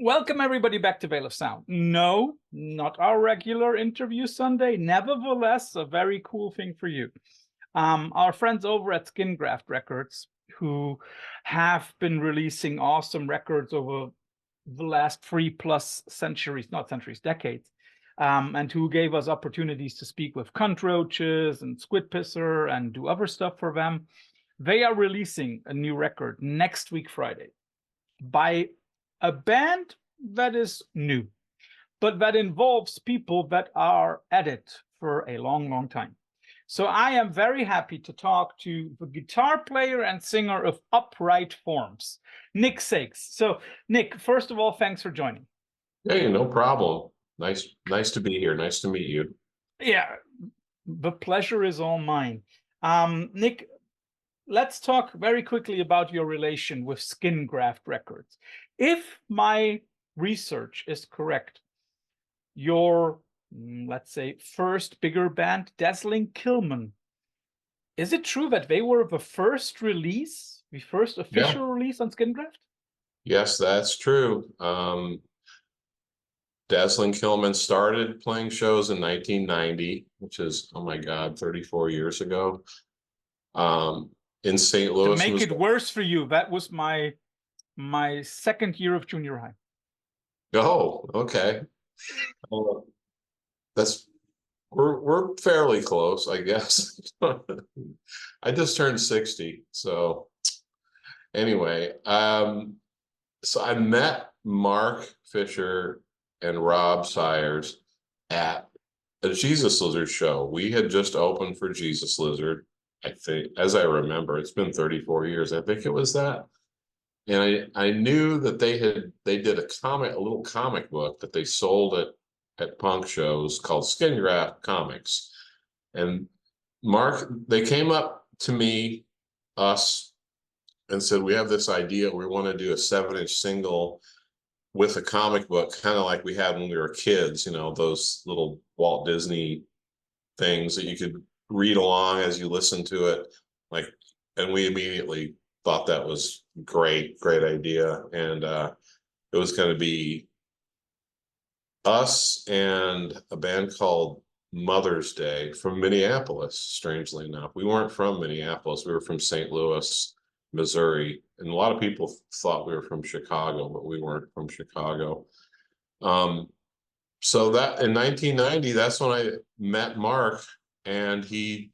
Welcome everybody back to Veil of Sound. No, not our regular interview Sunday. Nevertheless, a very cool thing for you. Our friends over at Skin Graft Records, who have been releasing awesome records over the last 3+ centuries, not centuries, decades, and who gave us opportunities to speak with Cuntroaches and Squid Pisser and do other stuff for them. They are releasing a new record next week, Friday, by a band that is new, but that involves people that are at it for a long, long time. So I am very happy to talk to the guitar player and singer of Upright Forms, Nick Sakes. So Nick, first of all, thanks for joining. Hey, no problem. Nice to be here. Nice to meet you. Yeah, the pleasure is all mine. Nick, let's talk very quickly about your relation with Skin Graft Records. If my research is correct, your, let's say, first bigger band, Dazzling Killmen, is it true that they were the first release, the first official release on Skin Graft? Yes, that's true. Dazzling Killmen started playing shows in 1990, which is, oh my God, 34 years ago. In St. Louis. To make it worse for you, that was my second year of junior high. Oh, okay. We're fairly close, I guess. I just turned 60, so anyway, so I met Mark Fisher and Rob Sires at a Jesus Lizard show. We had just opened for Jesus Lizard, I think, as I remember. It's been 34 years. I think it was that. And I knew that they did a little comic book that they sold at punk shows called Skin Graft Comics. And Mark, they came up to us, and said, we have this idea. We want to do a 7-inch single with a comic book, kind of like we had when we were kids, you know, those little Walt Disney things that you could read along as you listen to it. And we immediately thought that was great idea. And it was going to be us and a band called Mother's Day from Minneapolis, strangely enough. We weren't from Minneapolis. We were from St. Louis, Missouri. And a lot of people thought we were from Chicago, but we weren't from Chicago. So that in 1990, that's when I met Mark, and he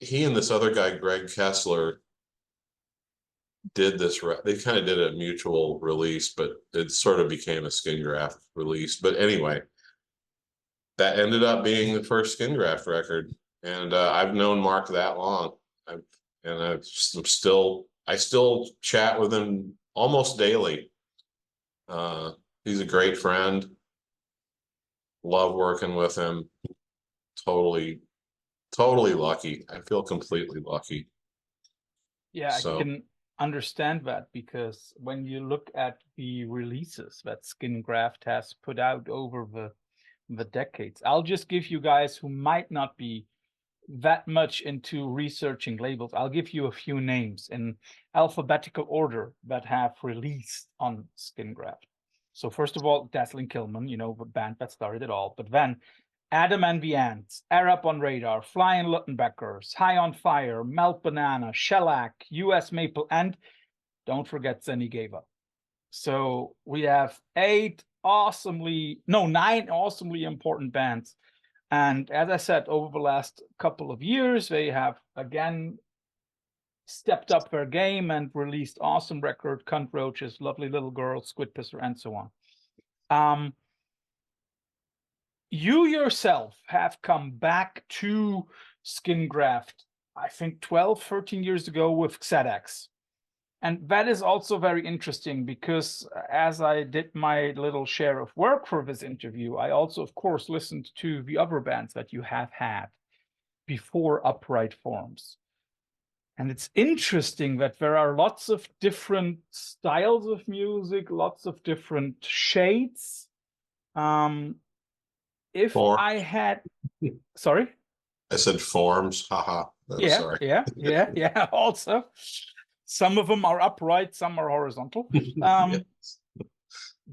and this other guy, Greg Kessler, did this. They kind of did a mutual release, but it sort of became a Skin Graft release. But anyway, that ended up being the first Skin Graft record. And I've known Mark that long. I still chat with him almost daily. He's a great friend. Love working with him. Totally lucky. I feel completely lucky. Yeah, so I can understand that, because when you look at the releases that Skin Graft has put out over the decades, I'll just give you guys who might not be that much into researching labels, I'll give you a few names in alphabetical order that have released on Skin Graft. So first of all, Dazzling Killmen, you know, the band that started it all. But then Adam and the Ants, Arab on Radar, Flying Luttenbeckers, High on Fire, Melt Banana, Shellac, US Maple, and don't forget Zeni Geva. So we have 9 awesomely important bands. And as I said, over the last couple of years, they have again stepped up their game and released awesome record, Cuntroaches, Lovely Little Girl, Squid Pisser, and so on. You yourself have come back to Skin Graft, I think 12, 13 years ago with Shellac. And that is also very interesting, because as I did my little share of work for this interview, I also, of course, listened to the other bands that you have had before Upright Forms. And it's interesting that there are lots of different styles of music, lots of different shades. If I had, sorry? I said forms, haha. Yeah, sorry. yeah, also. Some of them are upright, some are horizontal. Yes.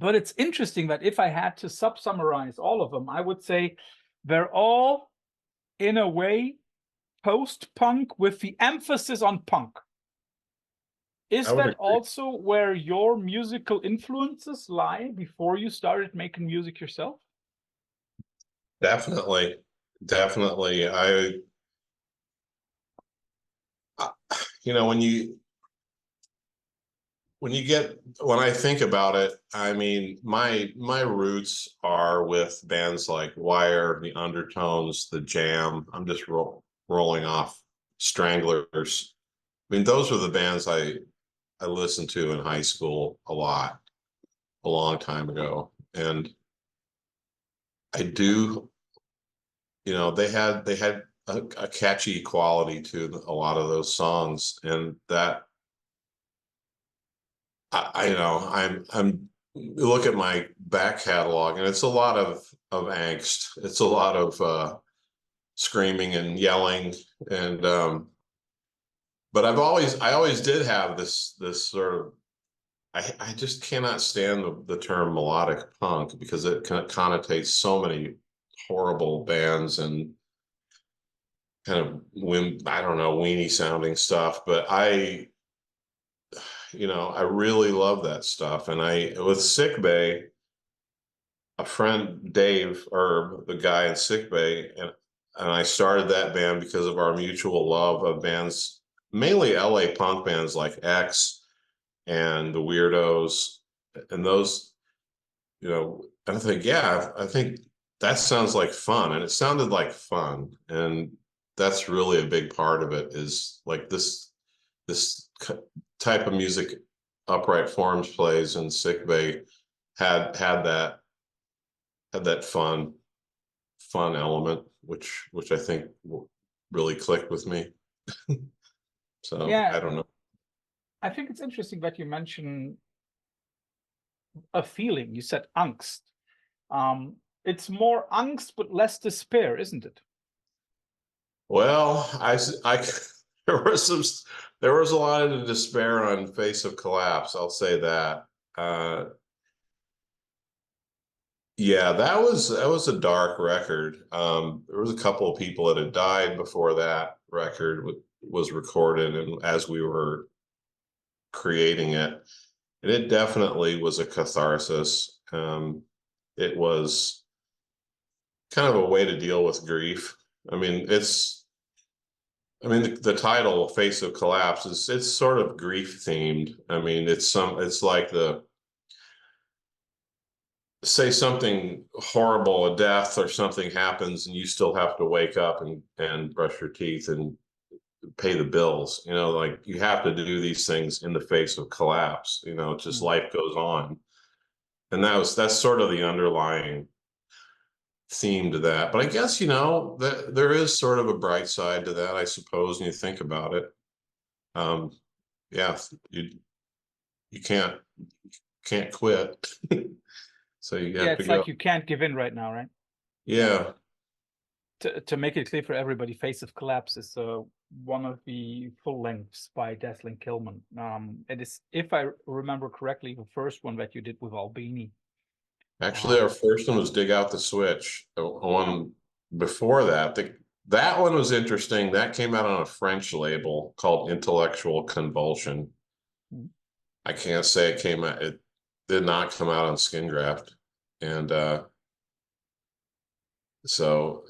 But it's interesting that if I had to summarize all of them, I would say they're all, in a way, post-punk with the emphasis on punk. Is that agree. also where your musical influences lie before you started making music yourself? Definitely. You know, when I think about it, I mean, my roots are with bands like Wire, the Undertones, the Jam. I'm just rolling off Stranglers. I mean, those were the bands I listened to in high school a lot, a long time ago. And I do, you know, they had a catchy quality to a lot of those songs, and that you know, I'm look at my back catalog, and it's a lot of angst. It's a lot of screaming and yelling, and but I always did have this sort of, I just cannot stand the term melodic punk, because it connotates so many horrible bands and kind of I don't know, weenie sounding stuff. But you know, I really love that stuff. And with Sick Bay, a friend, Dave, or the guy in Sick Bay, and I started that band because of our mutual love of bands, mainly LA punk bands like X and the Weirdos, and those, you know, and I think, yeah, I think that sounds like fun, and it sounded like fun, and that's really a big part of it, is like this type of music Upright Forms plays, and Sick Bay had that fun element, which I think really clicked with me. So Yeah, I don't know. I think it's interesting that you mention a feeling. You said angst. It's more angst, but less despair, isn't it? Well, there was a lot of despair on Face of Collapse. I'll say that. Yeah, that was a dark record. There was a couple of people that had died before that record was recorded, and as we were creating it, and it definitely was a catharsis. It was kind of a way to deal with grief. I mean, the title "Face of Collapse" it's sort of grief themed. I mean, it's like say something horrible, a death or something happens, and you still have to wake up and brush your teeth and pay the bills. You know, like, you have to do these things in the face of collapse. You know, just life goes on, and that's sort of the underlying theme to that. But I guess, you know, that there is sort of a bright side to that, I suppose, when you think about it. Yeah, you can't quit. So you Yeah, have to it's go. like you can't give in right now, right? Yeah. To make it clear for everybody, Face of Collapse is one of the full lengths by Dazzling Killmen. It is, if I remember correctly, the first one that you did with Albini. Actually, our first one was Dig Out the Switch. The one before that, that one was interesting. That came out on a French label called Intellectual Convulsion. I can't say it did not come out on Skin Graft. And so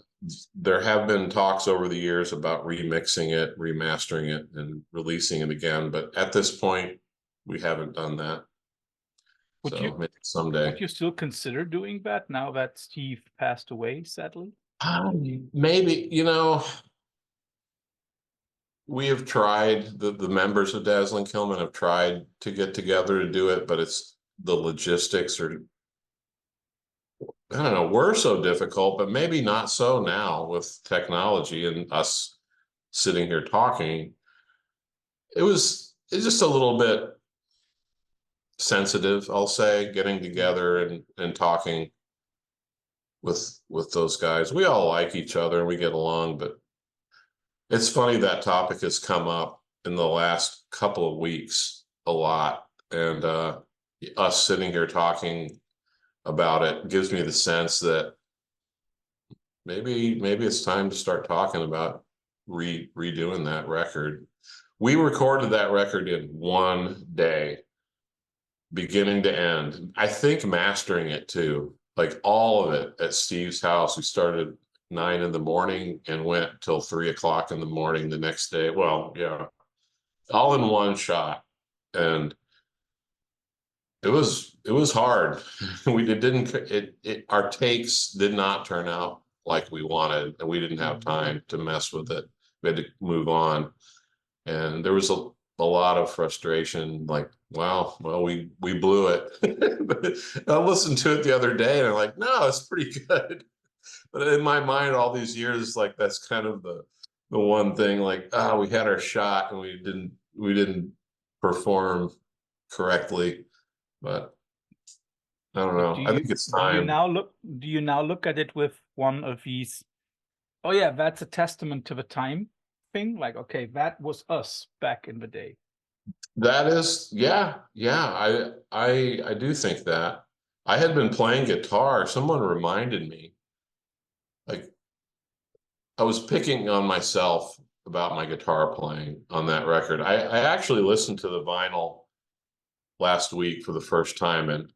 there have been talks over the years about remixing it, remastering it, and releasing it again. But at this point, we haven't done that. So maybe someday. Would you still consider doing that now that Steve passed away, sadly? Maybe, you know, we have tried, the members of Dazzling Killmen have tried to get together to do it, but it's the logistics are, I don't know, we're so difficult, but maybe not so now with technology and us sitting here talking. It's just a little bit sensitive, I'll say, getting together and talking with those guys. We all like each other and we get along, but it's funny that topic has come up in the last couple of weeks a lot, and us sitting here talking about it gives me the sense that maybe it's time to start talking about redoing that record. We recorded that record in one day, beginning to end. I think mastering it too, like all of it at Steve's house. We started 9 in the morning and went till 3 o'clock in the morning the next day. Well, yeah, all in one shot. And it was hard. Our takes did not turn out like we wanted, and we didn't have time to mess with it. We had to move on. And there was a lot of frustration, like, wow, well, we blew it. I listened to it the other day and I'm like, no, it's pretty good. But in my mind, all these years, like that's kind of the one thing, like, we had our shot and we didn't perform correctly. But I don't know. I think it's time. Do you now look at it with one of these, oh yeah, that's a testament to the time thing? Like, okay, that was us back in the day. That is, yeah. I do think that. I had been playing guitar. Someone reminded me, like, I was picking on myself about my guitar playing on that record. I actually listened to the vinyl last week for the first time in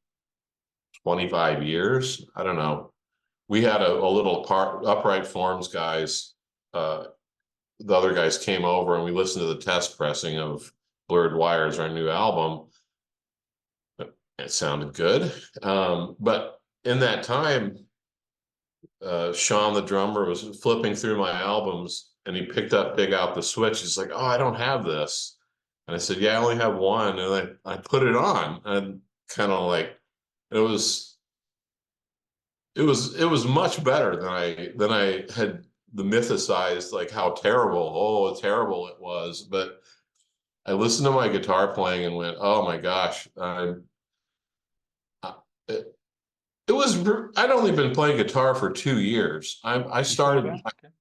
25 years. I don't know. We had a little Upright Forms guys, the other guys came over and we listened to the test pressing of Blurred Wires, our new album. It sounded good. But in that time, Sean, the drummer, was flipping through my albums and he picked up Dig Out the Switch. He's like, oh, I don't have this. And I said, yeah, I only have one. And I put it on and kind of like, it was much better than I had the mythicized, like how terrible it was. But I listened to my guitar playing and went, oh my gosh, it was, I'd only been playing guitar for 2 years. I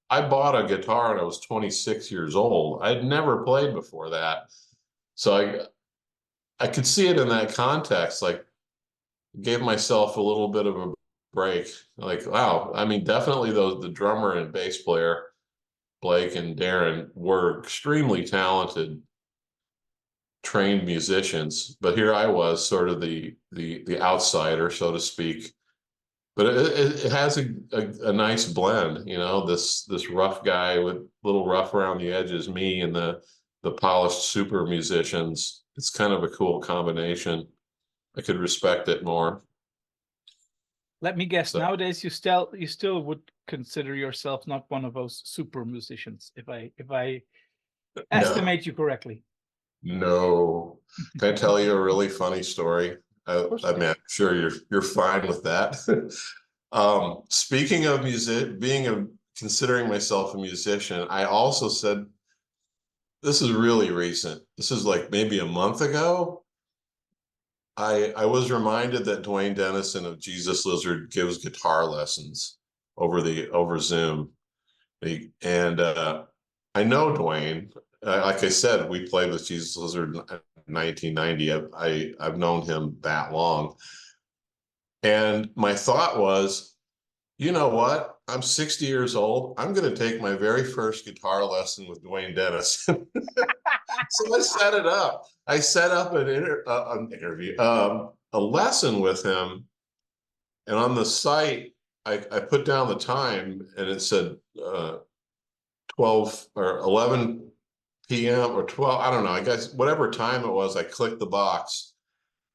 bought a guitar when I was 26 years old. I'd never played before that. So I could see it in that context, like gave myself a little bit of a break. Like, wow, I mean, definitely the drummer and bass player, Blake and Darren, were extremely talented, trained musicians, but here I was sort of the outsider, so to speak. But it has a nice blend, you know, this rough guy with a little rough around the edges, me, and the polished super musicians. It's kind of a cool combination. I could respect it more. Let me guess. So, nowadays, you still would consider yourself not one of those super musicians, if I estimate you correctly. No. Can I tell you a really funny story? I mean, I'm sure you're fine with that. Speaking of considering myself a musician, I also said, this is really recent. This is like maybe a month ago. I was reminded that Dwayne Dennison of Jesus Lizard gives guitar lessons over Zoom. And I know Dwayne. Like I said, we played with Jesus Lizard in 1990. I've known him that long. And my thought was, you know what? I'm 60 years old. I'm going to take my very first guitar lesson with Dwayne Dennison. So I set it up. I set up an interview, a lesson with him. And on the site, I put down the time and it said 12 or 11 p.m. or 12, I don't know, I guess whatever time it was, I clicked the box.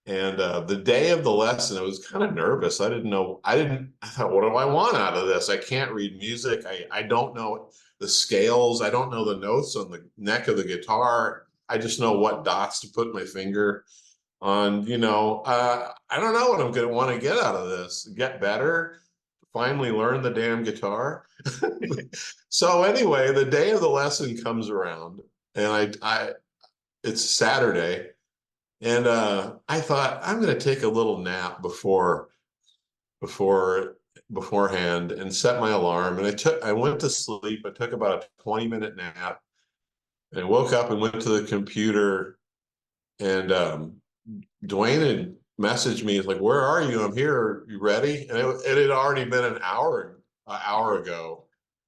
And the day of the lesson, I was kind of nervous. I thought, what do I want out of this? I can't read music. I don't know the scales. I don't know the notes on the neck of the guitar. I just know what dots to put my finger on, you know. I don't know what I'm going to want to get out of this. Get better, finally learn the damn guitar. So anyway, the day of the lesson comes around and it's Saturday. And I thought, I'm going to take a little nap beforehand and set my alarm. And I went to sleep. I took about a 20-minute nap. And I woke up and went to the computer. And Dwayne messaged me. He's like, "Where are you? I'm here. Are you ready?" And it had already been an hour ago.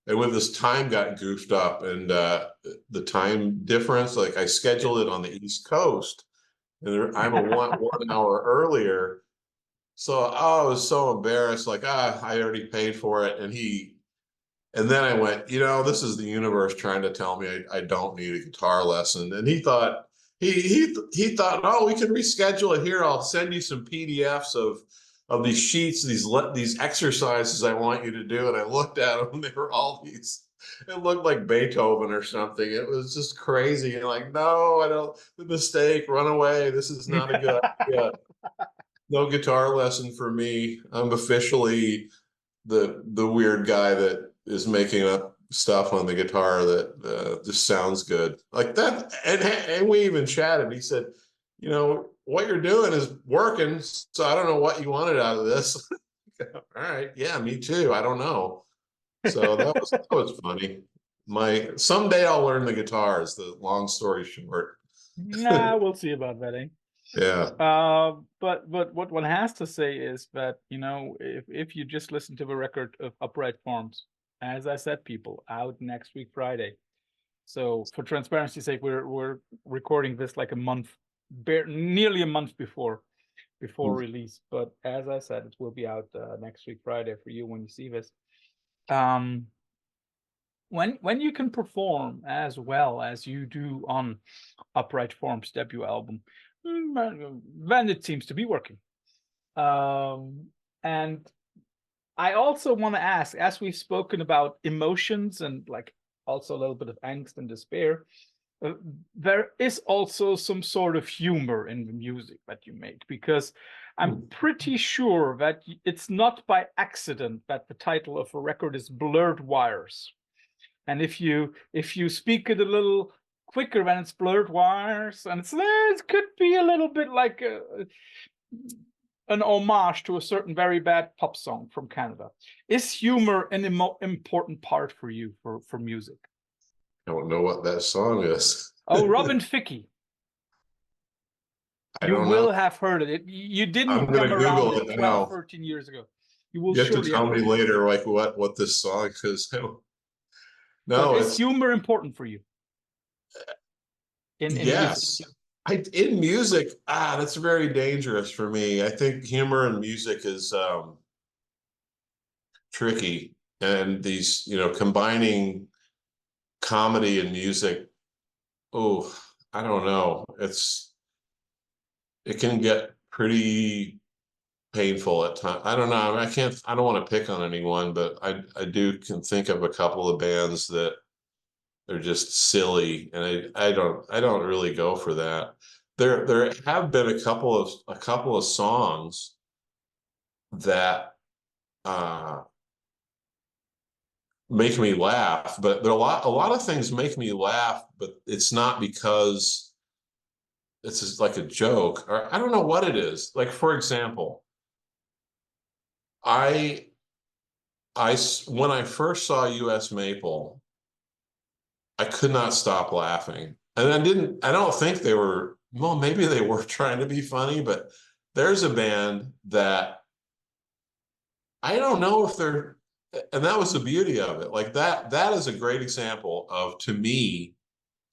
And when this time got goofed up and the time difference, like I scheduled it on the East Coast, and I'm a one hour earlier. So I was so embarrassed, like, I already paid for it. And then I went, this is the universe trying to tell me I don't need a guitar lesson. And he thought, he thought, oh, we can reschedule it here. I'll send you some PDFs of these sheets, these exercises I want you to do. And I looked at them, they were all these, it looked like Beethoven or something. It was just crazy. And like, no, I don't, the mistake, run away. This is not a good idea. No guitar lesson for me. I'm officially the weird guy that is making up stuff on the guitar that just sounds good like that. And we even chatted. He said, what you're doing is working, so I don't know what you wanted out of this. All right, yeah, me too. I don't know. So that was funny. Someday I'll learn the guitar, is the long story short. Nah, we'll see about that, eh? Yeah. But what one has to say is that, if you just listen to the record of Upright Forms, as I said, people, out next week Friday. So for transparency's sake, we're recording this like nearly a month before release. But as I said, it will be out next week Friday for you when you see this. When you can perform as well as you do on Upright Forms debut album, then it seems to be working. And I also want to ask, as we've spoken about emotions and like also a little bit of angst and despair, there is also some sort of humor in the music that you make, because I'm pretty sure that it's not by accident that the title of a record is Blurred Wires. And if you speak it a little quicker, then it's Blurred Wires, and it could be a little bit like an homage to a certain very bad pop song from Canada. Is humor an important part for you for music? I don't know what that song is. Oh, Robin Thicke. You will have heard it. You didn't come around it 12, 13 years ago. You will have to tell me later, like what this song is. No, is humor important for you? In yes. Music? In music, that's very dangerous for me. I think humor in music is tricky, and these, combining comedy and music. Oh, I don't know. It can get pretty painful at times. I don't know. I don't want to pick on anyone, but I can think of a couple of bands that they're just silly, and I don't really go for that. There have been a couple of songs that make me laugh, but there are a lot of things make me laugh, but it's not because it's just like a joke, or I don't know what it is. Like, for example, when I first saw US Maple, I could not stop laughing. And I don't think they were, well, maybe they were trying to be funny, but there's a band that I don't know if they're, and that was the beauty of it. Like that is a great example of, to me,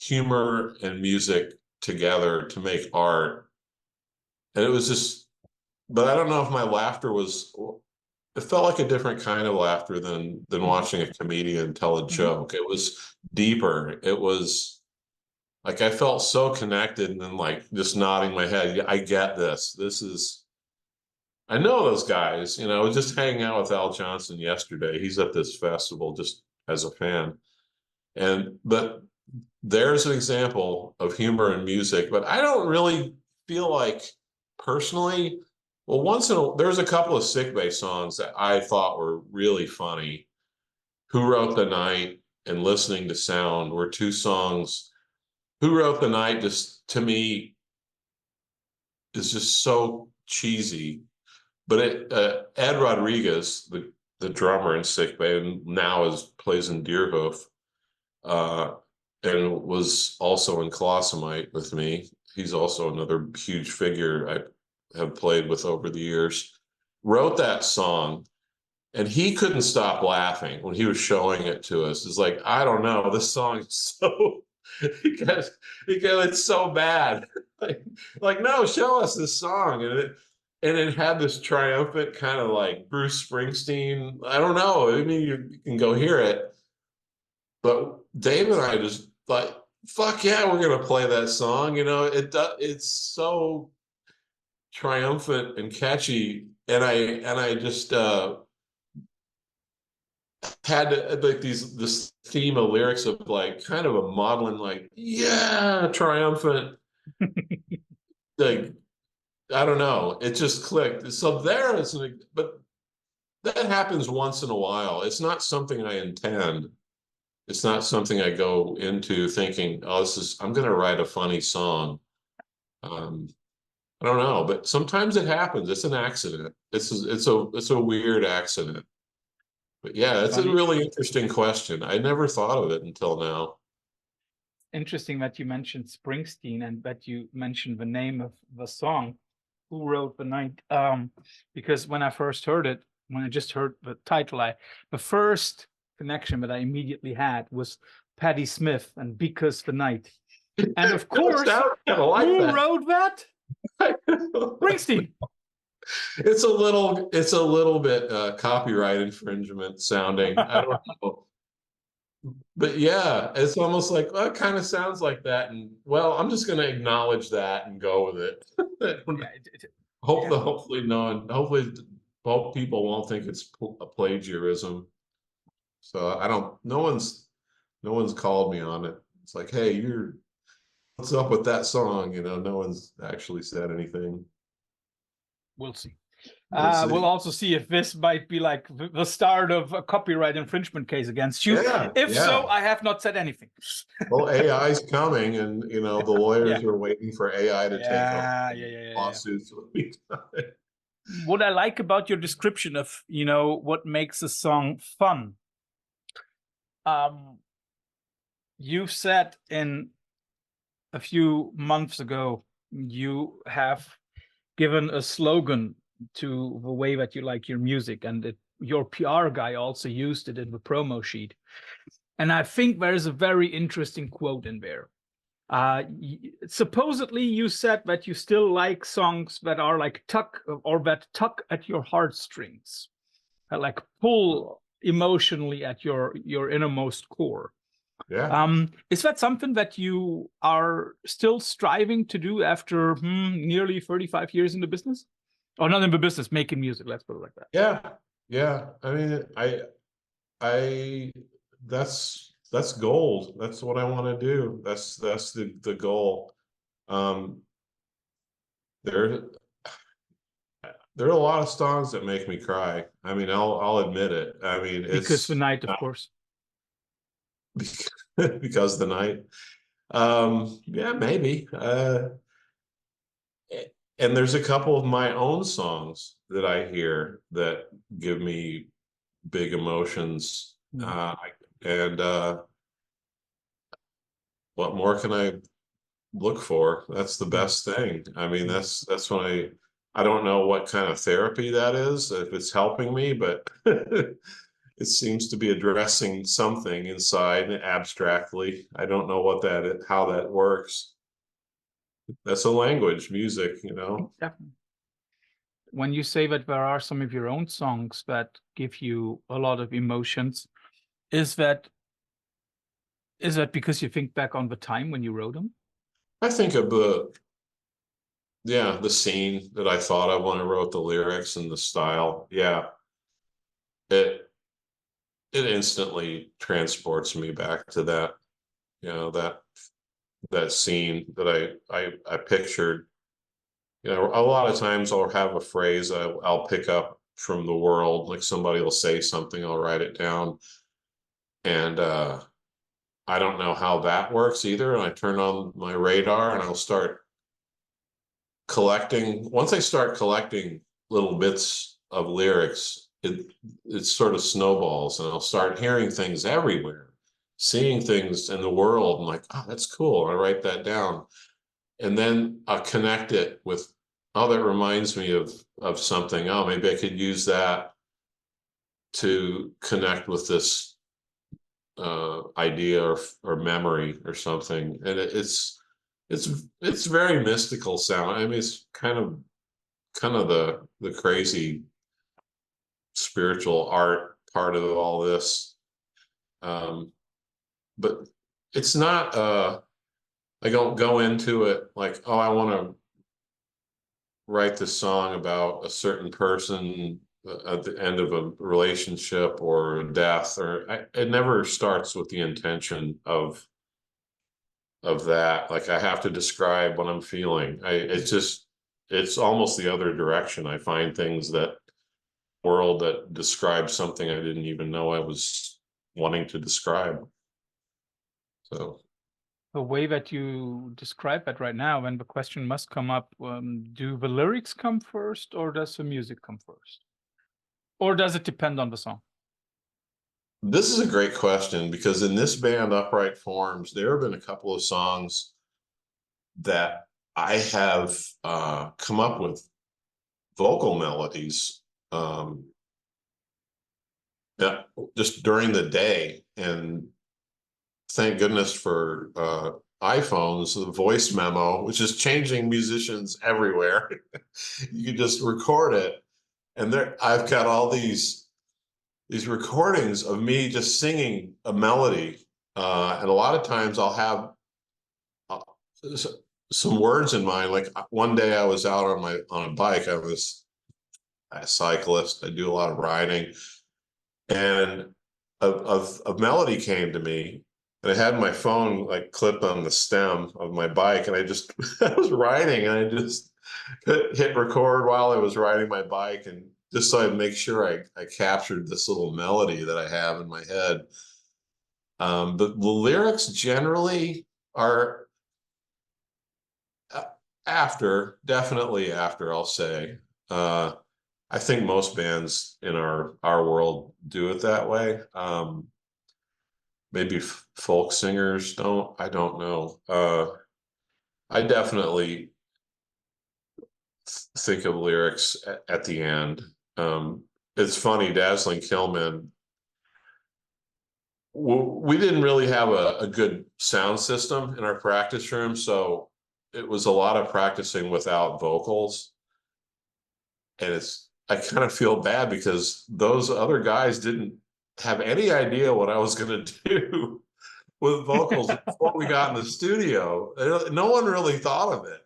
humor and music together to make art. And it was just, but I don't know if my laughter it felt like a different kind of laughter than watching a comedian tell a joke. It was deeper. It was like I felt so connected, and then like just nodding my head. I get this. I know those guys. I was just hanging out with Al Johnson yesterday. He's at this festival just as a fan. But there's an example of humor in music, but I don't really feel like personally. Well, there's a couple of Sick Bay songs that I thought were really funny. Who Wrote the Night and Listening to Sound were two songs. Who Wrote the Night, just to me, is just so cheesy. But Ed Rodriguez, the drummer in Sick Bay, and now plays in Deerhoof, and was also in Colossamite with me. He's also another huge figure. have played with over the years, wrote that song, and he couldn't stop laughing when he was showing it to us. It's like, I don't know, this song is so because it's so bad. like, no, show us this song. And it had this triumphant kind of like Bruce Springsteen. I don't know. I mean, you can go hear it. But Dave and I just like, fuck yeah, we're gonna play that song. You know, it's so triumphant and catchy. And I just had like this theme of lyrics of like kind of a maudlin, like, yeah, triumphant. Like, I don't know, it just clicked. So there is an, but that happens once in a while. It's not something I intend. It's not something I go into thinking, oh, I'm gonna write a funny song. I don't know, but sometimes it happens. It's an accident. It's a weird accident. But yeah, it's a Funny. really interesting question. I never thought of it until now. Interesting that you mentioned Springsteen and that you mentioned the name of the song, Who Wrote the Night? Because when I first heard it, when I just heard the title, the first connection that I immediately had was Patti Smith and Because the Night. And of course, who wrote that? Springsteen. It's a little bit copyright infringement sounding. I don't know. But yeah, it's almost like, well, it kind of sounds like that. And well, I'm just going to acknowledge that and go with it. Hopefully both people won't think it's a plagiarism. So no one's called me on it. It's like, hey, what's up with that song? You know, no one's actually said anything. We'll see. We'll also see if this might be like the start of a copyright infringement case against you. Yeah, if so, I have not said anything. Well, AI is coming, and you know the lawyers are waiting for AI to take over lawsuits. What I like about your description of, you know, what makes a song fun. You said in a few months ago, you have given a slogan to the way that you like your music, and your PR guy also used it in the promo sheet. And I think there is a very interesting quote in there. Supposedly you said that you still like songs that are like that tug at your heartstrings, that like pull emotionally at your innermost core. Yeah. Is that something that you are still striving to do after nearly 35 years in the business? Or not in the business, making music, let's put it like that. Yeah. I mean, that's gold. That's what I want to do. That's the goal. There are a lot of songs that make me cry. I mean, I'll admit it. I mean, Because the night, of course. Because the night. Yeah, maybe. And there's a couple of my own songs that I hear that give me big emotions. And what more can I look for? That's the best thing. I mean, that's when I don't know what kind of therapy that is, if it's helping me, but it seems to be addressing something inside abstractly. I don't know how that works. That's a language, music, you know. Definitely. When you say that there are some of your own songs that give you a lot of emotions, is that because you think back on the time when you wrote them? I think of the scene that I thought of when I wrote the lyrics and the style. Yeah. It instantly transports me back to that, you know, that scene that I pictured. You know, a lot of times I'll have a phrase I'll pick up from the world, like somebody will say something, I'll write it down, and I don't know how that works either. And I turn on my radar and I'll start collecting. Once I start collecting little bits of lyrics, it sort of snowballs, and I'll start hearing things everywhere, seeing things in the world. I'm like, oh, that's cool. I write that down. And then I'll connect it with oh, that reminds me of something. Oh, maybe I could use that to connect with this idea or memory or something. And it's very mystical sound. I mean, it's kind of the crazy spiritual art part of all this. But it's not I don't go into it like, oh, I want to write this song about a certain person at the end of a relationship or death, it never starts with the intention of that. Like, I have to describe what I'm feeling. It's almost the other direction. I find things that describe something I didn't even know I was wanting to describe. So the way that you describe that right now, when the question must come up, do the lyrics come first, or does the music come first? Or does it depend on the song? this is a great question, because in this band, Upright Forms, there have been a couple of songs that I have come up with vocal melodies just during the day. And thank goodness for iPhones, the voice memo, which is changing musicians everywhere. You can just record it. And I've got all these recordings of me just singing a melody. And a lot of times I'll have some words in mind. Like one day I was out on a bike. I was a cyclist. I do a lot of riding. And a melody came to me. And I had my phone like clipped on the stem of my bike, and I was riding, and I just hit record while I was riding my bike, and just so I'd make sure I captured this little melody that I have in my head. But the lyrics generally are definitely after, I'll say. I think most bands in our world do it that way. Maybe folk singers don't. I don't know. I definitely think of lyrics at the end. It's funny, Dazzling Killmen, we didn't really have a good sound system in our practice room, so it was a lot of practicing without vocals. And I kind of feel bad because those other guys didn't have any idea what I was going to do with vocals before we got in the studio. No one really thought of it.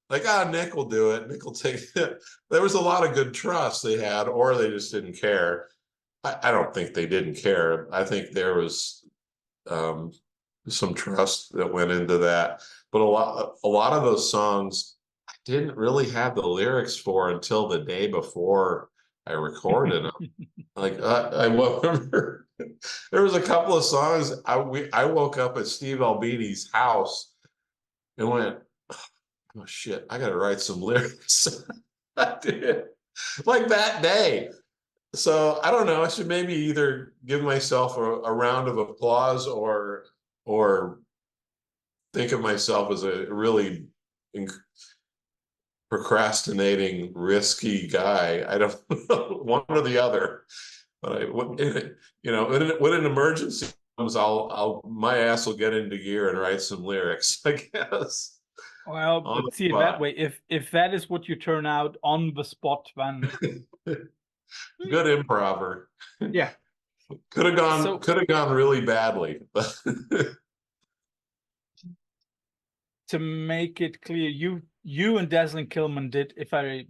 Like, Nick will do it. Nick will take it. There was a lot of good trust they had, or they just didn't care. I don't think they didn't care. I think there was some trust that went into that. But a lot of those songs I didn't really have the lyrics for until the day before I recorded them. Like I remember there was a couple of songs I woke up at Steve Albini's house and went, oh shit, I gotta write some lyrics. I did, like that day. So I don't know, I should maybe either give myself a round of applause or think of myself as a really procrastinating, risky guy. I don't know, one or the other. But when an emergency comes, my ass will get into gear and write some lyrics, I guess. Well, let's see it that way. If that is what you turn out on the spot, then good improver. Yeah. Could have gone really badly. To make it clear, you and Dazzling Killmen did, if I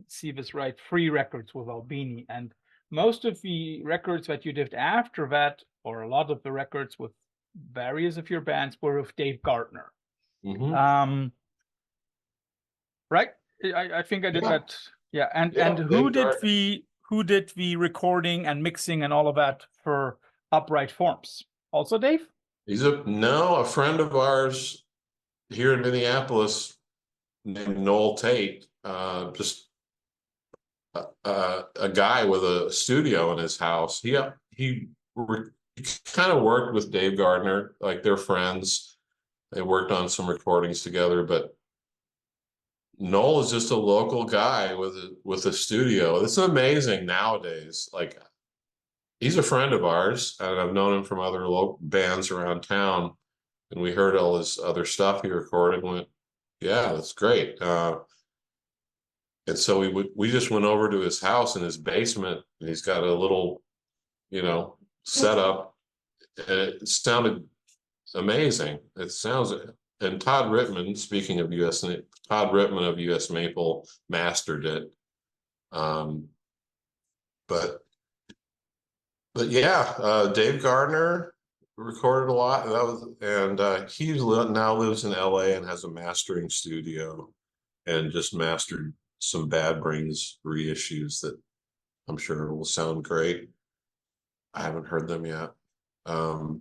see this right, 3 records with Albini, and most of the records that you did after that, or a lot of the records with various of your bands, were with Dave Gardner. Mm-hmm. Right? I think I did that. Yeah. And who did the recording and mixing and all of that for Upright Forms? Also Dave? He's a friend of ours here in Minneapolis named Noel Tate, just a guy with a studio in his house. He kind of worked with Dave Gardner, like they're friends. They worked on some recordings together, but Noel is just a local guy with a studio. It's amazing nowadays. Like, he's a friend of ours, and I've known him from other local bands around town. And we heard all his other stuff he recorded. And went, yeah, that's great. And so we just went over to his house in his basement, and he's got a little, setup, and it sounded amazing. It sounds. And Todd Rittman, speaking of Todd Rittman of US Maple mastered it. But yeah, Dave Gardner recorded a lot. He now lives in LA and has a mastering studio, and just mastered some Bad Brains reissues that I'm sure will sound great. I haven't heard them yet. But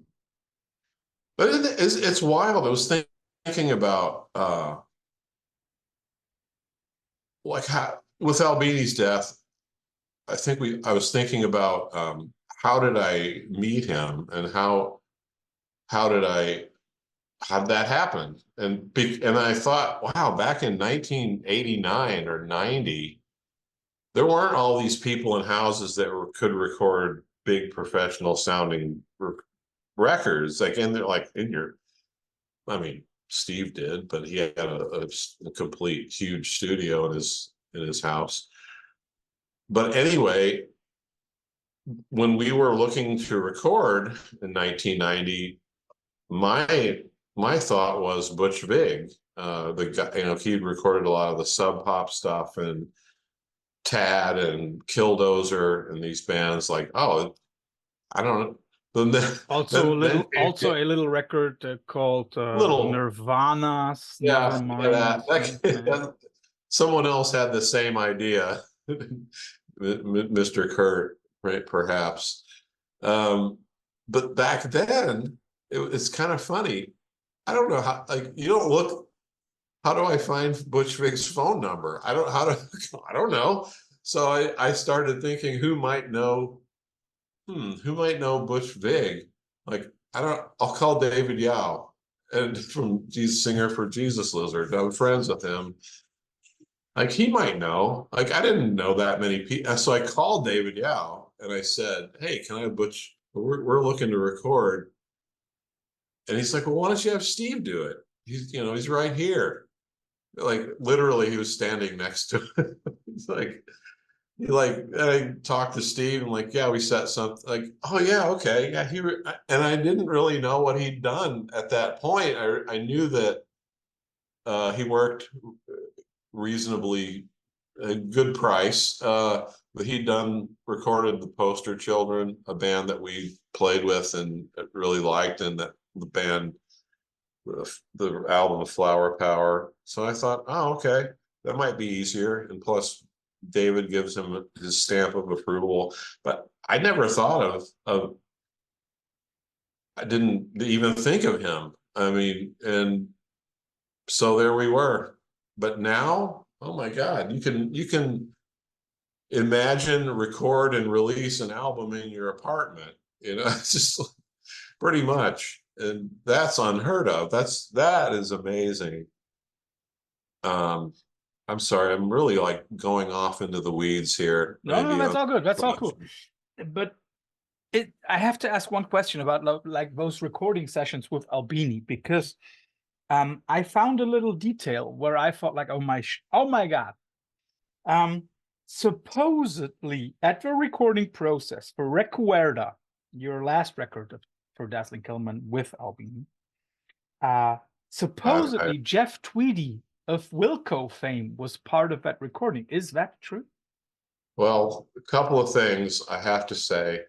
it's wild. I was thinking about like how, with Albini's death, I was thinking about how did I meet him, and how did that happen? And I thought, wow, back in 1989 or 90, there weren't all these people in houses that could record big professional sounding records. Like I mean, Steve did, but he had a complete huge studio in his house. But anyway, when we were looking to record in 1990, my thought was Butch Vig. The guy, he'd recorded a lot of the Sub Pop stuff and Tad and Killdozer and these bands. Like, oh, I don't know. Also a little record called Nirvana's Nevermind. Someone else had the same idea, Mr. Kurt, right? Perhaps. But back then, it's kind of funny. I don't know how. Like, you don't look. How do I find Butch Vig's phone number? I don't know. So I started thinking, who might know Butch Vig? Like, I'll call David Yao, and from singer for Jesus Lizard. I'm friends with him. Like, he might know. Like, I didn't know that many people. So I called David Yao and I said, hey, can I have Butch? We're looking to record. And he's like, well, why don't you have Steve do it? He's right here. Like, literally, he was standing next to it. It's like, I talked to Steve and like, yeah, we set something, like, oh yeah, okay, yeah, and I didn't really know what he'd done at that point. I knew that he worked reasonably a good price, but he'd recorded the Poster Children, a band that we played with and really liked, and that the band, the album of Flower Power. So I thought, oh, okay, that might be easier, and plus David gives him his stamp of approval. But I never thought of I didn't even think of him. I mean, and so there we were. But now, oh my God, you can imagine, record, and release an album in your apartment. It's just pretty much, and that's unheard of. That is amazing. I'm sorry, I'm really like going off into the weeds here. No, that's all good. That's all cool. But I have to ask one question about like those recording sessions with Albini, because I found a little detail where I thought like, oh my God. Supposedly at the recording process for Recuerda, your last record for Dazzling Killmen with Albini, supposedly Jeff Tweedy of Wilco fame was part of that recording. Is that true? Well, a couple of things I have to say.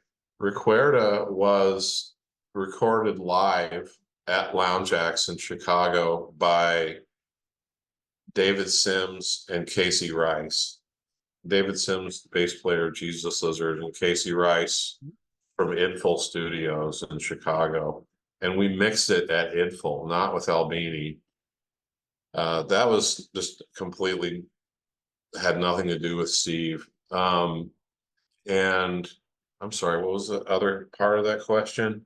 Recuerda was recorded live at Lounge Acts in Chicago by David Sims and Casey Rice. David Sims, the bass player of Jesus Lizard, and Casey Rice from Idful Studios in Chicago. And we mixed it at Idful, not with Albini. That was just completely, had nothing to do with Steve. And I'm sorry, what was the other part of that question?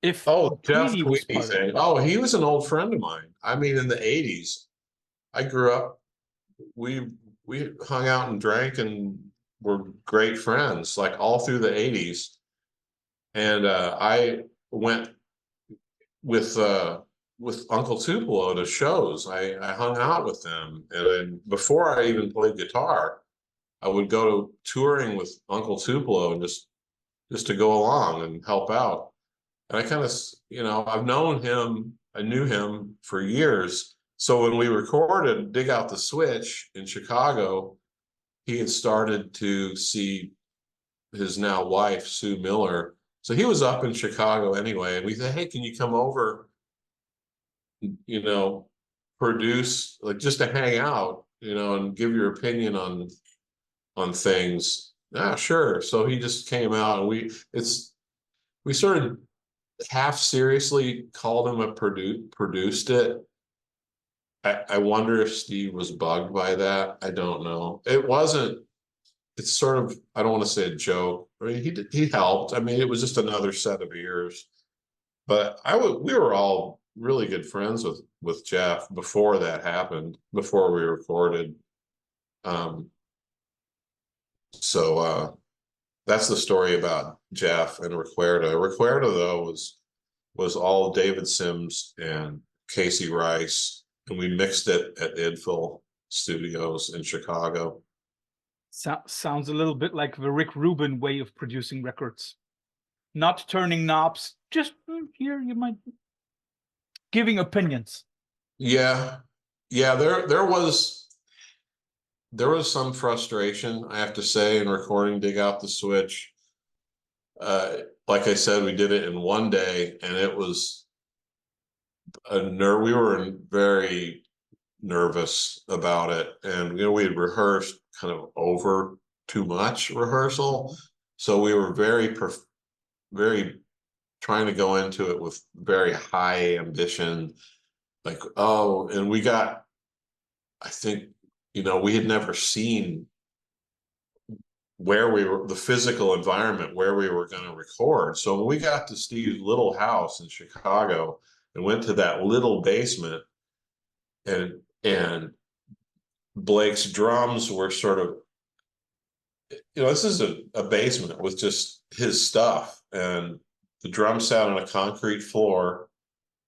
Jeff Tweedy thing. Oh, he was an old friend of mine. I mean, in the 80s, I grew up we hung out and drank and were great friends, like all through the 80s. And I went with Uncle Tupelo to shows. I hung out with them, and then before I even played guitar, I would go to touring with Uncle Tupelo and just to go along and help out. And I kind of, I've known him, I knew him for years. So when we recorded Dig Out the Switch in Chicago, he had started to see his now wife, Sue Miller. So he was up in Chicago anyway. And we said, hey, can you come over, produce, like just to hang out, and give your opinion on things. Yeah, sure. So he just came out, and we sort of half seriously called him a produced it. I wonder if Steve was bugged by that. I don't know. It wasn't. It's sort of, I don't want to say a joke. I mean, he helped. I mean, it was just another set of ears. But we were all really good friends with Jeff before that happened, before we recorded. So that's the story about Jeff and Recuerda. Recuerda, though, was all David Sims and Casey Rice, and we mixed it at Idful Studios in Chicago. Sounds a little bit like the Rick Rubin way of producing records. Not turning knobs, just here you might giving opinions. Yeah. There was some frustration, I have to say, in recording Dig Out the Switch. Like I said, we did it in one day, and it was we were very nervous about it, and we had rehearsed kind of over too much rehearsal, so we were very trying to go into it with very high ambition, like, and we got, I think, we had never seen where we were, the physical environment where we were going to record. So when we got to Steve's little house in Chicago and went to that little basement, and Blake's drums were sort of, this is a basement with just his stuff, and the drums sat on a concrete floor,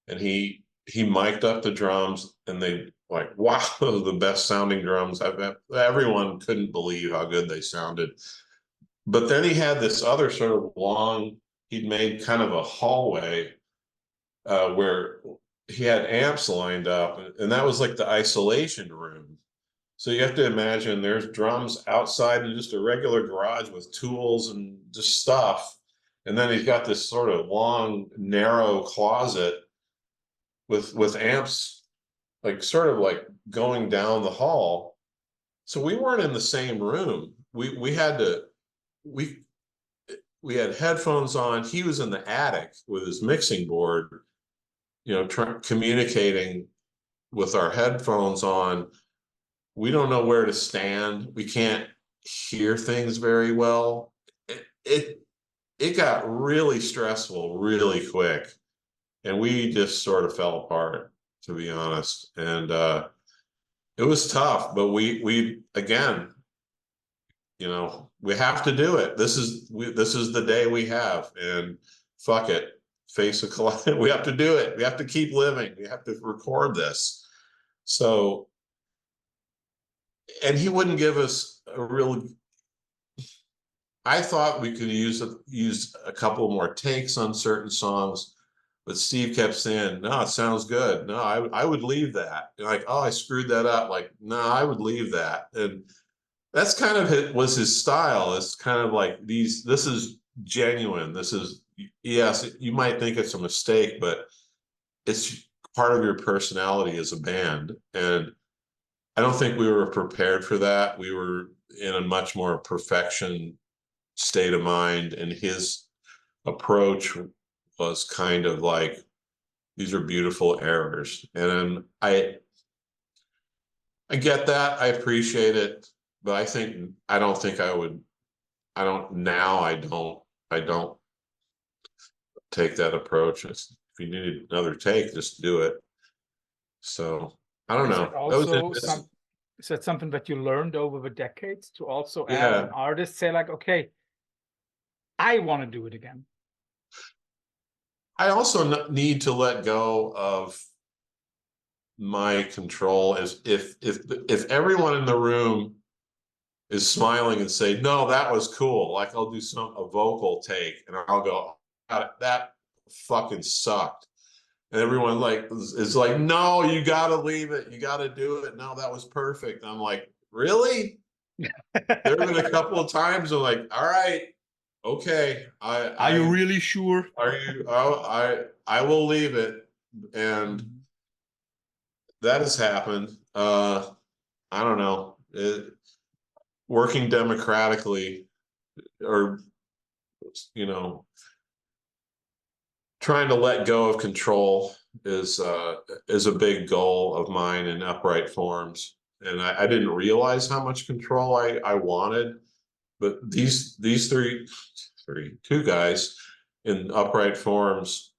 and he mic'd up the drums, and they, like, wow, the best sounding drums I've had. Everyone couldn't believe how good they sounded. But then he had this other sort of long, he'd made kind of a hallway where he had amps lined up, and that was like the isolation room. So you have to imagine there's drums outside in just a regular garage with tools and just stuff. And then he's got this sort of long, narrow closet with amps, like sort of like going down the hall. So we weren't in the same room. We had headphones on. He was in the attic with his mixing board, communicating with our headphones on. We don't know where to stand. We can't hear things very well. It got really stressful really quick, and we just sort of fell apart, to be honest. And it was tough, but we again, we have to do it. This is the day we have, and fuck it, face a collide. We have to do it. We have to keep living. We have to record this. So, and he wouldn't give us a real. I thought we could use a couple more takes on certain songs, but Steve kept saying, "No, it sounds good. No, I would leave that." Like, oh, I screwed that up. Like, no, I would leave that. And that's kind of was his style. It's kind of like this is genuine. This is, yes, you might think it's a mistake, but it's part of your personality as a band. And I don't think we were prepared for that. We were in a much more perfection state of mind, and his approach was kind of like, these are beautiful errors. And I get that. I appreciate it. But I don't take that approach. If you need another take, just do it. So I don't know. Also, Is that something that you learned over the decades to also, as Yeah. an artist, say like, okay, I want to do it again? I also need to let go of my control. As if everyone in the room is smiling and say, no, that was cool. Like I'll do a vocal take and I'll go, that fucking sucked. And everyone like is like, no, you gotta leave it. You gotta do it. No, that was perfect. I'm like, really? There have been a couple of times I'm like, all right, okay. Are you really sure? Are you I will leave it. And that has happened. I don't know. Working democratically, or trying to let go of control is a big goal of mine in Upright Forms. And I didn't realize how much control I wanted, but these two guys in Upright Forms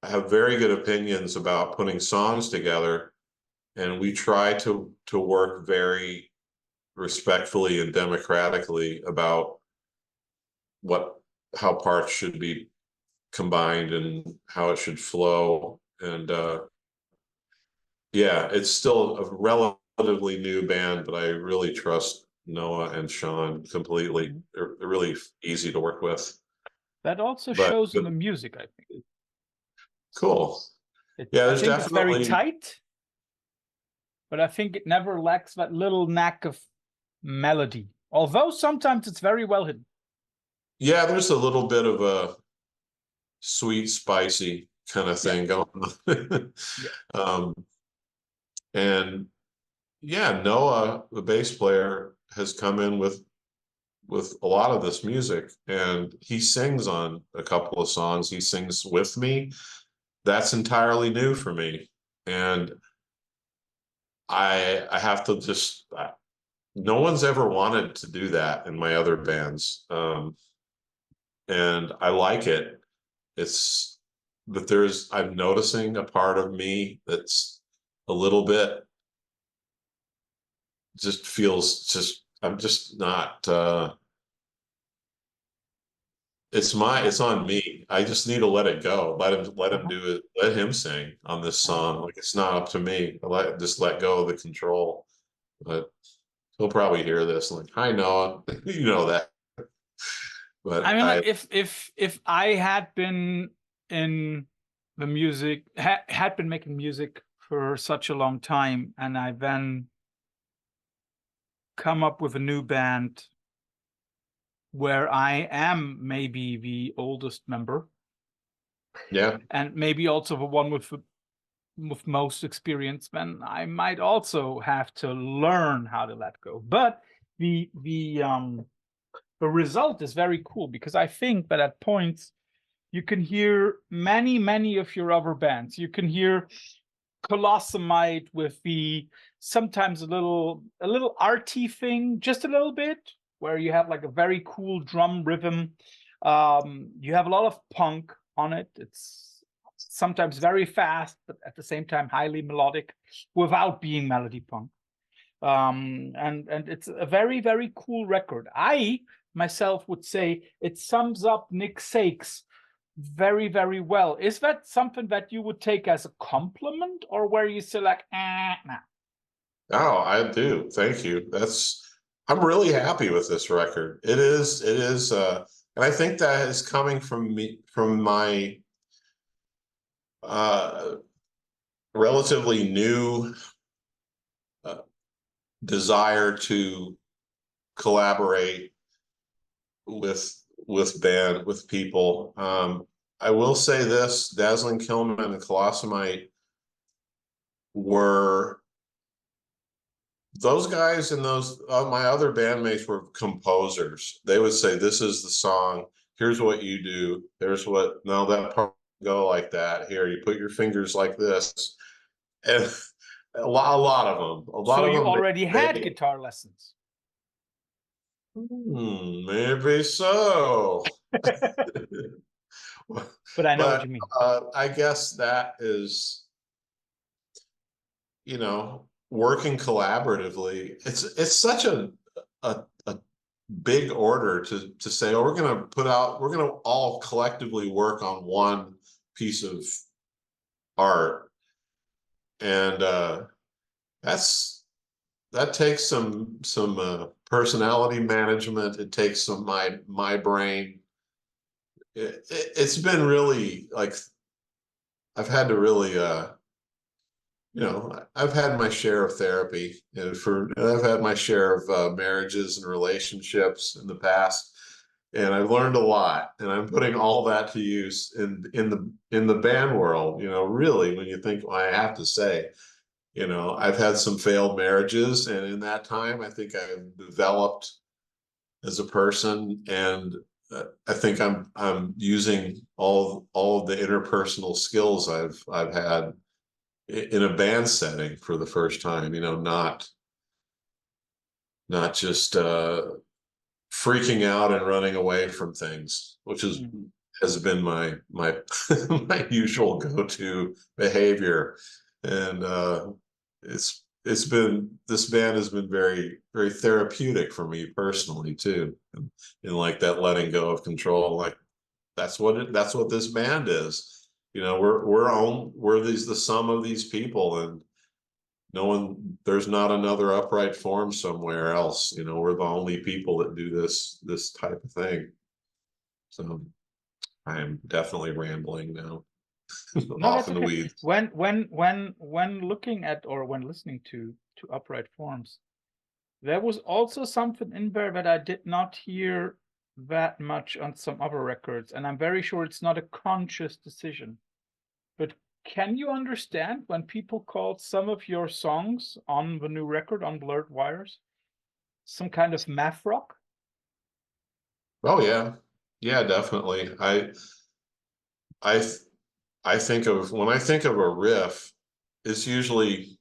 have very good opinions about putting songs together, and we try to work very respectfully and democratically about how parts should be combined and how it should flow. And yeah, it's still a relatively new band, but I really trust Noah and Sean completely. They're really easy to work with. That also But shows in the music, I think. cool. Yeah, there's I think it's very definitely tight, but I think it never lacks that little knack of melody. Although sometimes it's very well hidden. Yeah, there's a little bit of a sweet, spicy kind of thing going on. Yeah. And yeah, Noah, the bass player, has come in with a lot of this music, and he sings on a couple of songs. He sings with me. That's entirely new for me, and I have to just. No one's ever wanted to do that in my other bands, and I like it. It's but I'm noticing a part of me that's a little bit just feels just I'm just not it's on me. I just need to let it go. Let him do it. Let him sing on this song. Like it's not up to me. Just let go of the control. But he'll probably hear this like, hi Noah, you know that. But I mean, like if I had been in the music, had been making music for such a long time, and I then come up with a new band where I am maybe the oldest member, yeah, and maybe also the one with most experience, then I might also have to learn how to let go. But the result is very cool, because I think that at points you can hear many of your other bands. You can hear Colossumite with the sometimes a little arty thing, just a little bit, where you have like a very cool drum rhythm. You have a lot of punk on it. It's sometimes very fast, but at the same time highly melodic without being melody punk. And it's a very cool record. I myself would say it sums up Nick Sakes very well. Is that something that you would take as a compliment, or where you say like, nah? oh, I do. Thank you. I'm really happy with this record. It is, and I think that is coming from me, from my uh relatively new desire to collaborate with people. I will say this: Dazzling Killmen and Colossumite were those guys, and those my other bandmates were composers. They would say, "This is the song. Here's what you do. There's what. No, that part go like that. Here, you put your fingers like this." And a lot of them. A lot So of you them. already had guitar lessons. Maybe so. But I know what But you mean. I guess that is, you know, working collaboratively. It's such a big order to say, oh, we're going to all collectively work on one piece of art, and that takes some personality management. It takes some my brain. It's been really like I've had to really I've had my share of therapy, and I've had my share of marriages and relationships in the past, and I've learned a lot, and I'm putting all that to use in the band world. Really, when you think, well, I have to say, I've had some failed marriages, and in that time, I think I've developed as a person, and I think I'm using all of the interpersonal skills I've had in a band setting for the first time. Not just freaking out and running away from things, which has been my my usual go-to behavior, and this band has been very, very therapeutic for me personally too, and like that letting go of control. Like that's what this band is. We're the sum of these people, and there's not another upright form somewhere else. We're the only people that do this type of thing. So I am definitely rambling now. No, Off that's in the okay. weeds. When looking at or when listening to upright forms, there was also something in there that I did not hear that much on some other records, and I'm very sure it's not a conscious decision. But can you understand when people called some of your songs on the new record, on Blurred Wires, some kind of math rock? Oh yeah, definitely. I think of when I think of a riff, it's usually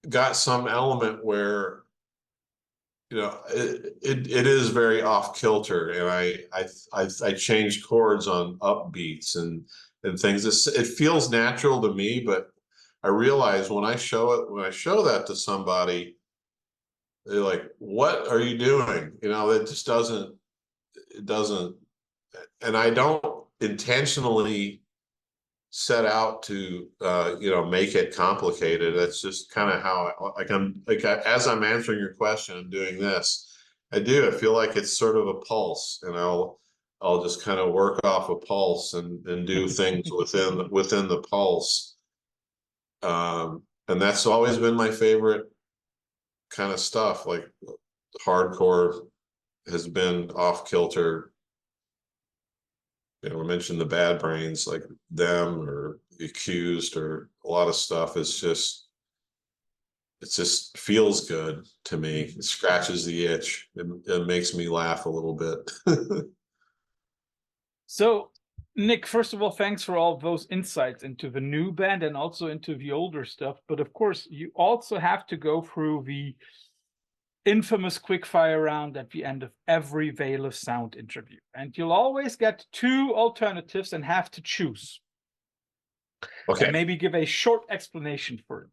got some element where it is very off kilter, and I change chords on upbeats and things. It feels natural to me, but I realize when I show that to somebody, they're like, "What are you doing?" It just doesn't. It doesn't, and I don't intentionally set out to make it complicated. That's just kind of how as I'm answering your question, I'm doing this. I feel like it's sort of a pulse, and I'll just kind of work off a pulse and do things within the pulse. And that's always been my favorite kind of stuff. Like hardcore has been off kilter. I mentioned the Bad Brains, like them or the Accused, or a lot of stuff. It just feels good to me. It scratches the itch. It makes me laugh a little bit. So, Nick, first of all, thanks for all those insights into the new band and also into the older stuff. But of course, you also have to go through the infamous quickfire round at the end of every Veil of Sound interview. And you'll always get two alternatives and have to choose. Okay. And maybe give a short explanation for it.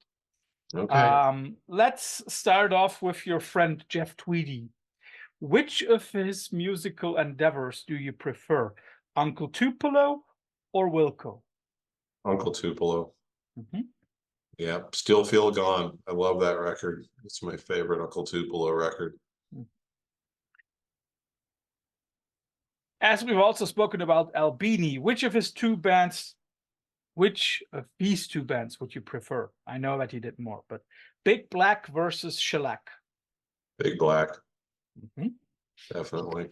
Okay. Let's start off with your friend Jeff Tweedy. Which of his musical endeavors do you prefer, Uncle Tupelo or Wilco? Uncle Tupelo. Mm-hmm. Yeah, Still Feel Gone. I love that record. It's my favorite Uncle Tupelo record. As we've also spoken about Albini, which of these two bands would you prefer? I know that he did more, but Big Black versus Shellac. Big Black. Mm-hmm. Definitely.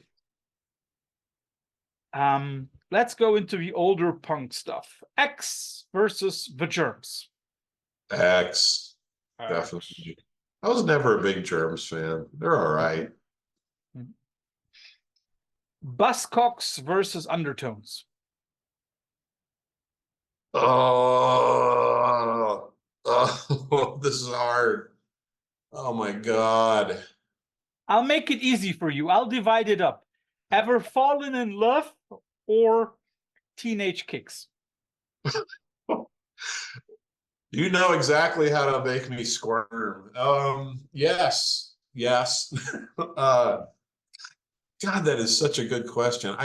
Let's go into the older punk stuff. X versus the Germs. X. Definitely. I was never a big Germs fan. They're all right. Mm-hmm. Buzzcocks versus Undertones. Oh, this is hard. Oh my God. I'll make it easy for you. I'll divide it up. Ever Fallen in Love or Teenage Kicks? You know exactly how to make me squirm. Yes, yes. God, that is such a good question.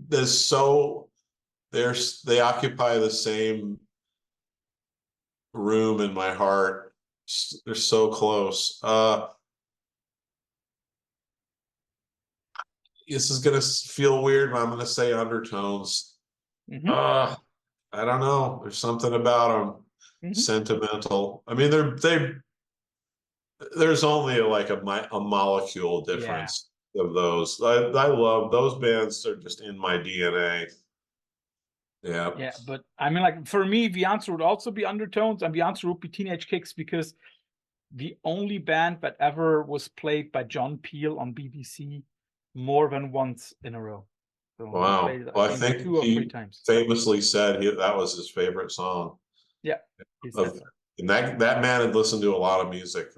There's so they occupy the same room in my heart. They're so close. This is gonna feel weird, but I'm gonna say undertones. I don't know. There's something about them sentimental. I mean, there's only like a molecule difference of those. I love those bands. Are just in my DNA. Yeah. Yeah, but I mean, like for me, the answer would also be Undertones, and the answer would be Teenage Kicks, because the only band that ever was played by John Peel on BBC more than once in a row. So Wow. played it, Well, I I think, think 2 or 3 he times. famously said that was his favorite song. Yeah, he said so. And that man had listened to a lot of music.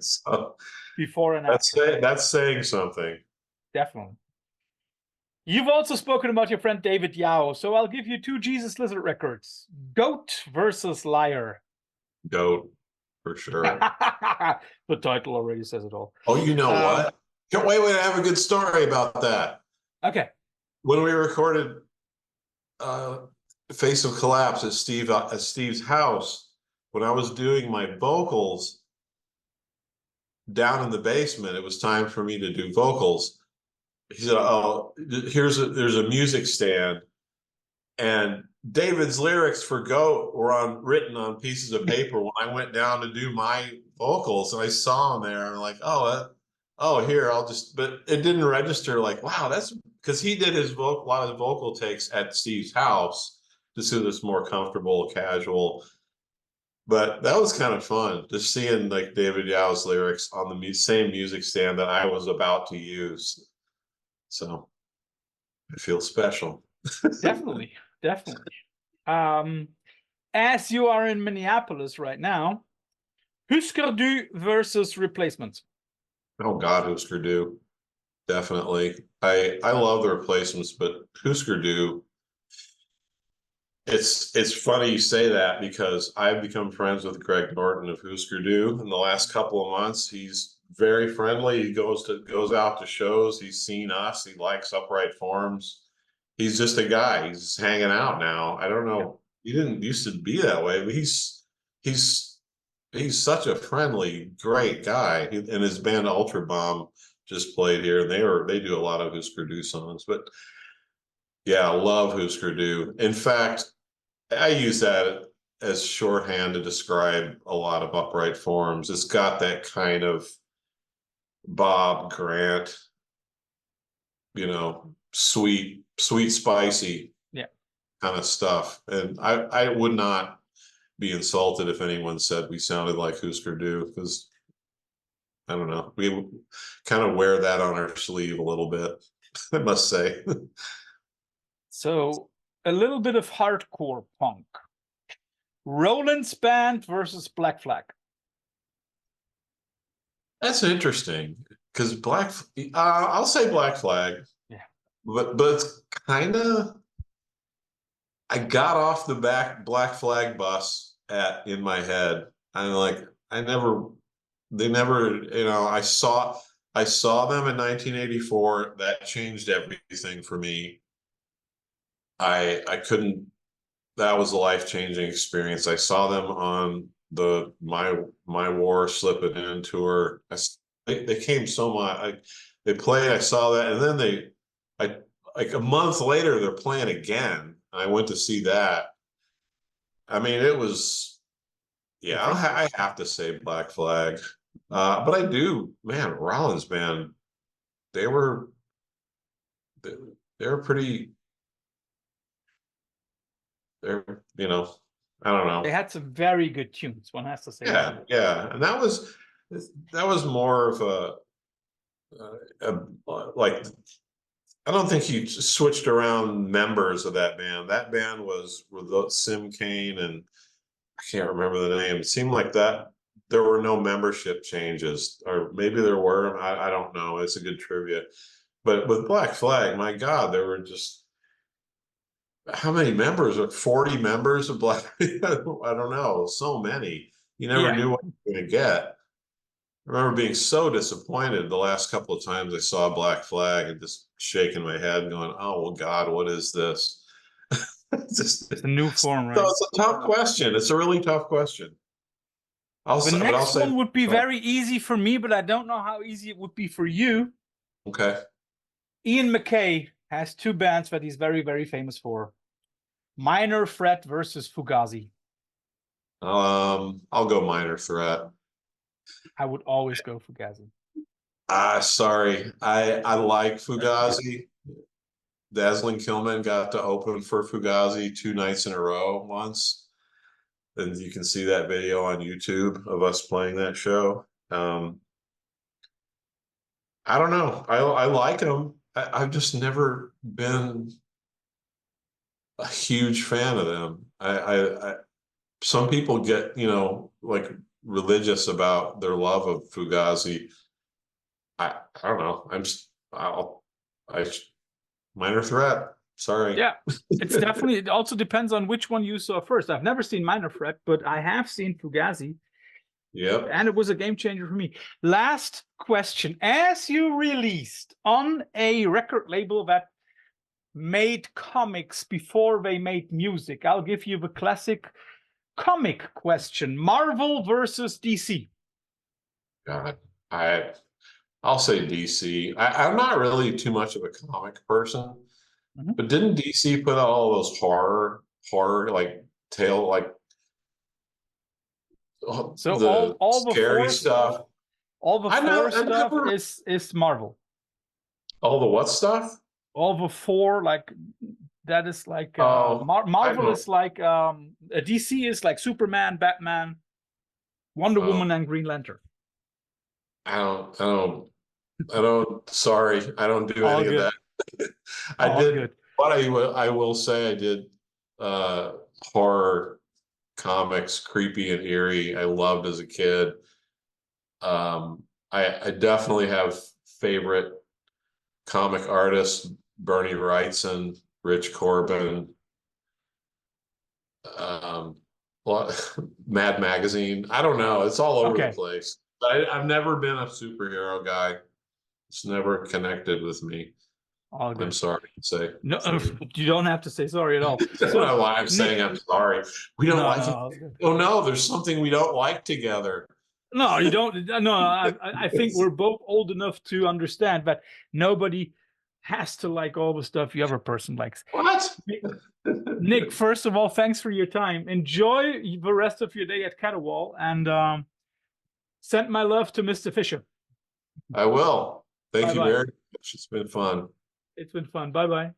So Before and after. That's saying something. Definitely. You've also spoken about your friend David Yao, so I'll give you 2 Jesus Lizard records. Goat versus Liar. Goat, for sure. The title already says it all. Oh, you know what? Wait, I have a good story about that. Okay. When we recorded Face of Collapse at Steve's house, when I was doing my vocals down in the basement, it was time for me to do vocals. He said, "Oh, there's a music stand, and David's lyrics for Goat were written on pieces of paper." When I went down to do my vocals, and I saw him there, I'm like, here, I'll just. But it didn't register. Like, wow, that's because he did a lot of his vocal takes at Steve's house, just so it's more comfortable, casual. But that was kind of fun, just seeing like David Yao's lyrics on the same music stand that I was about to use. So I feel special. Definitely. As you are in Minneapolis right now, Husker Du versus Replacements. Oh God, Husker Du. Definitely. I love the Replacements, but Husker Du, it's funny you say that, because I've become friends with Greg Norton of Husker Du in the last couple of months. He's very friendly. He goes out to shows. He's seen us. He likes Upright Forms. He's just a guy. He's just hanging out now. I don't know. He didn't used to be that way, but he's such a friendly, great guy. And his band Ultra Bomb just played here, and they do a lot of Husker Du songs. But yeah, I love Husker Du. In fact, I use that as shorthand to describe a lot of Upright Forms. It's got that kind of Bob Grant, sweet, spicy kind of stuff. And I would not be insulted if anyone said we sounded like Husker Du, because I don't know, we kind of wear that on our sleeve a little bit, I must say. So a little bit of hardcore punk. Roland's Band versus Black Flag. That's interesting, because I'll say Black Flag. Yeah. But it's kind of, I got off the Black Flag bus in my head. They never, I saw them in 1984. That changed everything for me. I couldn't, that was a life-changing experience. I saw them on the My War Slip It In tour. They came so much. They played, I saw that, and then like a month later, they're playing again. I went to see that. I mean, it was, I have to say Black Flag. But I do, man, Rollins Band, they were pretty, I don't know. They had some very good tunes, one has to say. Yeah. And that was more of like, I don't think he switched around members of that band. That band was with Sim Kane, and I can't remember the name. It seemed like that there were no membership changes, or maybe there were. I don't know. It's a good trivia. But with Black Flag, my God, they were just how many members? 40 members of Black? I don't know. So many. You never knew what you were going to get. I remember being so disappointed the last couple of times I saw Black Flag and just shaking my head and going, "Oh well, God, what is this?" It's a new form, right? So it's a tough question. It's a really tough question. The But I'll next say one would be very easy for me, but I don't know how easy it would be for you. okay. Ian MacKaye has two bands that he's very, very famous for. Minor Threat versus Fugazi. I'll go Minor Threat. I would always go Fugazi. Sorry. I like Fugazi. Dazzling Killmen got to open for Fugazi 2 nights in a row once. And you can see that video on YouTube of us playing that show. I don't know. I like them. I've just never been a huge fan of them. Some people get, like religious about their love of Fugazi. I don't know. Minor Threat. Sorry. Yeah, it's definitely, it also depends on which one you saw first. I've never seen Minor Threat, but I have seen Fugazi. Yep. And it was a game changer for me. Last question. As you released on a record label that made comics before they made music, I'll give you the classic comic question. Marvel versus DC. God, I'll say DC. I'm not really too much of a comic person, but didn't DC put out all those horror like tale like so the all the scary stuff? All the four stuff is Marvel. All the what stuff? All the four, like that is like Marvel is like DC is like Superman, Batman, Wonder Woman, and Green Lantern. Sorry, I don't do All any good. of that. I did good. But I will say I did horror comics, creepy and eerie. I loved as a kid. I definitely have favorite comic artists, Bernie Wrightson, Rich Corbin, Mad Magazine. I don't know. It's all over the place. I've never been a superhero guy. It's never connected with me. All good. I'm sorry to say. No, you don't have to say sorry at all. That's not why I'm saying I'm sorry. We don't like it. Oh no, there's something we don't like together. No, you don't. No, I think we're both old enough to understand that nobody has to like all the stuff the other person likes. What? Nick, first of all, thanks for your time. Enjoy the rest of your day at Caterwall, and send my love to Mr. Fisher. I will. Thank you very much. It's been fun. It's been fun. Bye-bye.